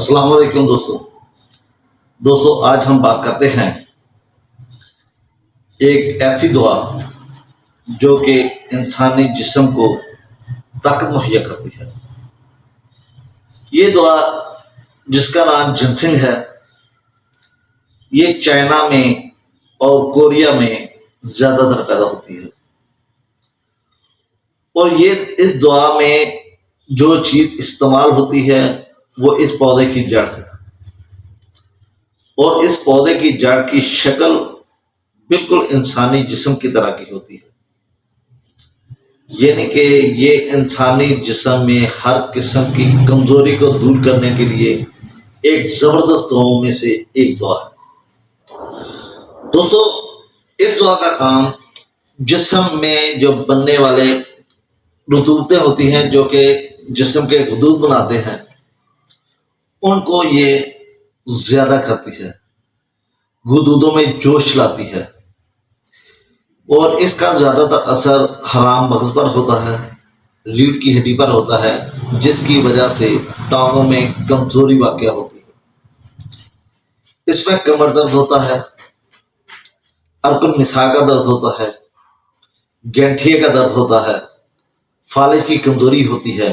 السلام علیکم دوستوں آج ہم بات کرتے ہیں ایک ایسی دعا جو کہ انسانی جسم کو طاقت مہیا کرتی ہے۔ یہ دعا جس کا نام جنسنگ ہے، یہ چائنا میں اور کوریا میں زیادہ تر پیدا ہوتی ہے، اور یہ اس دعا میں جو چیز استعمال ہوتی ہے وہ اس پودے کی جڑ ہے، اور اس پودے کی جڑ کی شکل بالکل انسانی جسم کی طرح کی ہوتی ہے، یعنی کہ یہ انسانی جسم میں ہر قسم کی کمزوری کو دور کرنے کے لیے ایک زبردست دعاؤں میں سے ایک دعا ہے۔ دوستو، اس دعا کا کام جسم میں جو بننے والے رطوبتیں ہوتی ہیں جو کہ جسم کے غدود بناتے ہیں ان کو یہ زیادہ کرتی ہے، غدودوں میں جوش لاتی ہے، اور اس کا زیادہ تر اثر حرام مغز پر ہوتا ہے، ریڑھ کی ہڈی پر ہوتا ہے، جس کی وجہ سے ٹانگوں میں کمزوری واقع ہوتی ہے۔ اس میں کمر درد ہوتا ہے، ارک النساء کا درد ہوتا ہے، گینٹھیے کا درد ہوتا ہے، فالج کی کمزوری ہوتی ہے،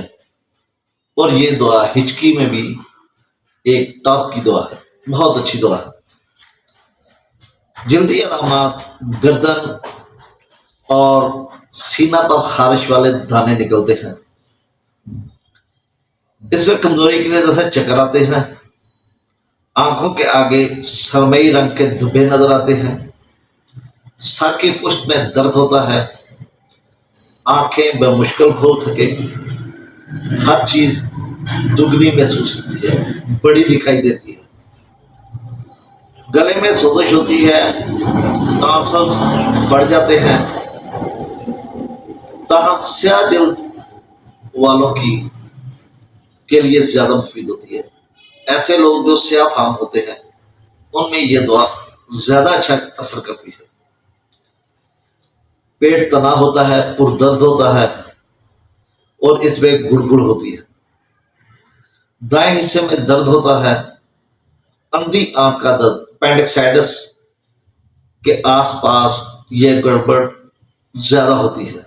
اور یہ دعا ہچکی میں بھی ایک ٹاپ کی دعا ہے، بہت اچھی دعا ہے۔ جلدی علامات، گردن اور سینہ پر خارش والے دانے نکلتے ہیں، اس میں کمزوری کی وجہ سے چکر آتے ہیں، آنکھوں کے آگے سرمئی رنگ کے دھبے نظر آتے ہیں، سر کی پشت میں درد ہوتا ہے، آنکھیں بمشکل کھول سکے، ہر چیز دگنی محسوس ہوتی ہے، بڑی دکھائی دیتی ہے، گلے میں سوزش ہوتی ہے، ٹانسلز بڑھ جاتے ہیں، تاہم سیاہ جلد والوں کے لیے زیادہ مفید ہوتی ہے۔ ایسے لوگ جو سیاہ فام ہوتے ہیں ان میں یہ دعا زیادہ اچھا اثر کرتی ہے۔ پیٹ تنا ہوتا ہے، پردرد ہوتا ہے، اور اس میں گڑگڑ ہوتی ہے، دائیں حصے میں درد ہوتا ہے، اندھی آنکھ کا درد، اپینڈکسائٹس کے آس پاس یہ گڑبڑ زیادہ ہوتی ہے،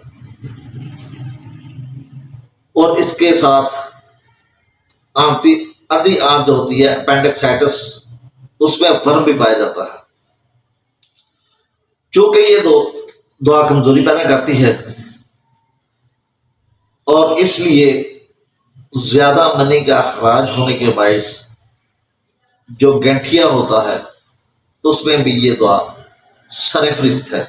اور اس کے ساتھ اندھی آنکھ جو ہوتی ہے اپینڈکسائٹس، اس میں ورم بھی پایا جاتا ہے۔ چونکہ یہ دعا کمزوری پیدا کرتی ہے اور اس لیے زیادہ منی کا اخراج ہونے کے باعث جو گینٹھیا ہوتا ہے اس میں بھی یہ دعا سر فہرست ہے۔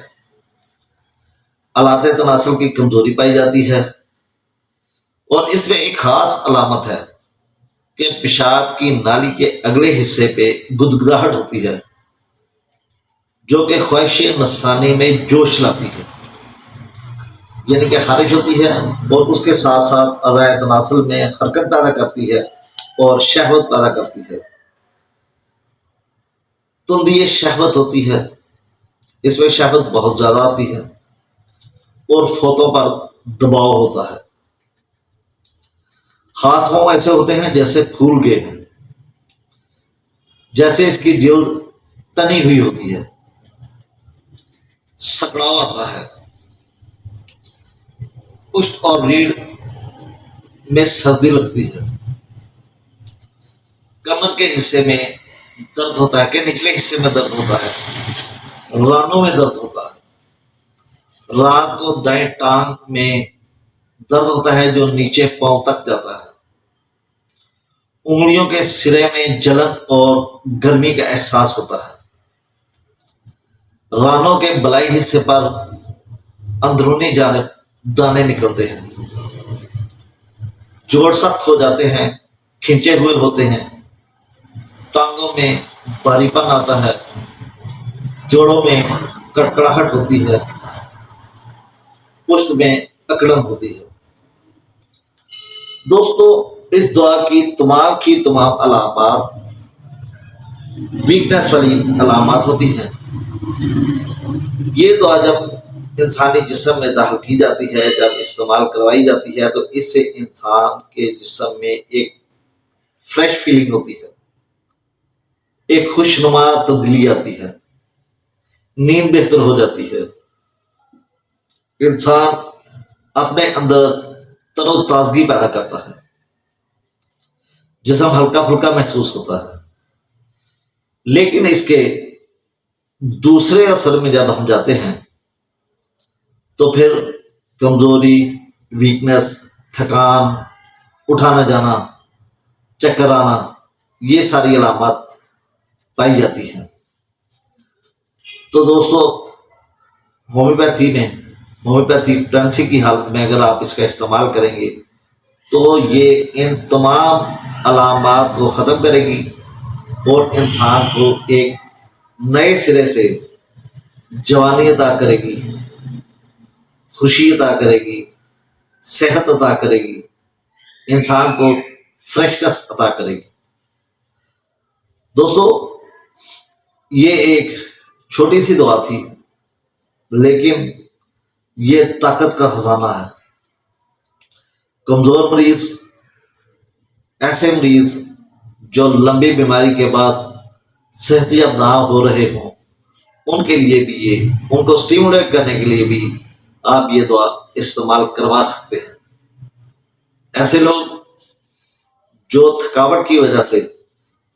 آلات تناسل کی کمزوری پائی جاتی ہے، اور اس میں ایک خاص علامت ہے کہ پیشاب کی نالی کے اگلے حصے پہ گدگداہٹ ہوتی ہے جو کہ خواہش نفسانی میں جوش لاتی ہے، یعنی کہ خارش ہوتی ہے اور اس کے ساتھ ساتھ اعضاء تناسل میں حرکت پیدا کرتی ہے اور شہوت پیدا کرتی ہے، تندی شہوت ہوتی ہے، اس میں شہوت بہت زیادہ آتی ہے، اور فوتوں پر دباؤ ہوتا ہے، ہاتھ پاؤں ایسے ہوتے ہیں جیسے پھول گئے ہیں، جیسے اس کی جلد تنی ہوئی ہوتی ہے، سکڑاؤ آتا ہے، پشت اور ریڑھ میں سردی لگتی ہے، کمر کے حصے میں درد ہوتا ہے کہ نچلے حصے میں درد ہوتا ہے، رانوں میں درد ہوتا ہے، رات کو دائیں ٹانگ میں درد ہوتا ہے جو نیچے پاؤں تک جاتا ہے، انگلیوں کے سرے میں جلن اور گرمی کا احساس ہوتا ہے، رانوں کے بلائی حصے پر اندرونی جانب دانے نکلتے ہیں، جوڑ سخت ہو جاتے ہیں، کھنچے ہوئے ہوتے ہیں، ٹانگوں میں بھاری پن آتا ہے، جوڑوں میں کڑکڑاہٹ ہوتی ہے، پشت میں اکڑن ہوتی ہے۔ دوستو، اس دعا کی تمام علامات ویکنس والی علامات ہوتی ہیں۔ یہ دعا جب انسانی جسم میں داخل کی جاتی ہے، جب استعمال کروائی جاتی ہے، تو اس سے انسان کے جسم میں ایک فریش فیلنگ ہوتی ہے، ایک خوشنما تبدیلی آتی ہے، نیند بہتر ہو جاتی ہے، انسان اپنے اندر تر و تازگی پیدا کرتا ہے، جسم ہلکا پھلکا محسوس ہوتا ہے۔ لیکن اس کے دوسرے اثر میں جب ہم جاتے ہیں تو پھر کمزوری، ویکنس، تھکان، اٹھانا جانا، چکر آنا، یہ ساری علامات پائی جاتی ہیں۔ تو دوستو، ہومیوپیتھی پریگننسی کی حالت میں اگر آپ اس کا استعمال کریں گے تو یہ ان تمام علامات کو ختم کرے گی اور انسان کو ایک نئے سرے سے جوانی عطا کرے گی، خوشی عطا کرے گی، صحت عطا کرے گی، انسان کو فریشنس عطا کرے گی۔ دوستو، یہ ایک چھوٹی سی دعا تھی، لیکن یہ طاقت کا خزانہ ہے۔ کمزور مریض، ایسے مریض جو لمبی بیماری کے بعد صحت یاب نہ ہو رہے ہوں، ان کے لیے بھی ان کو سٹیمولیٹ کرنے کے لیے بھی آپ یہ دعا استعمال کروا سکتے ہیں۔ ایسے لوگ جو تھکاوٹ کی وجہ سے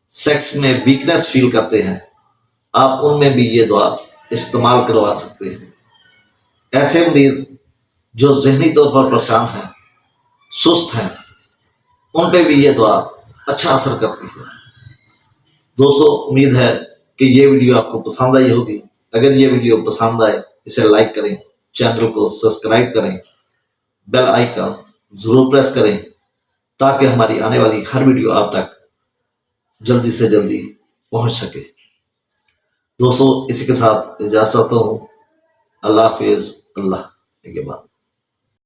سیکس میں ویکنس فیل کرتے ہیں، آپ ان میں بھی یہ دعا استعمال کروا سکتے ہیں۔ ایسے مریض جو ذہنی طور پر پریشان ہیں، سست ہیں، ان پہ بھی یہ دعا اچھا اثر کرتی ہے۔ دوستو، امید ہے کہ یہ ویڈیو آپ کو پسند آئی ہوگی۔ اگر یہ ویڈیو پسند آئے اسے لائک کریں، چینل کو سبسکرائب کریں، بیل آئیکن ضرور پریس کریں تاکہ ہماری آنے والی ہر ویڈیو آپ تک جلدی سے جلدی پہنچ سکے۔ دوستو، اسی کے ساتھ اجازت چاہتا ہوں۔ اللہ حافظ، اللہ کے بعد۔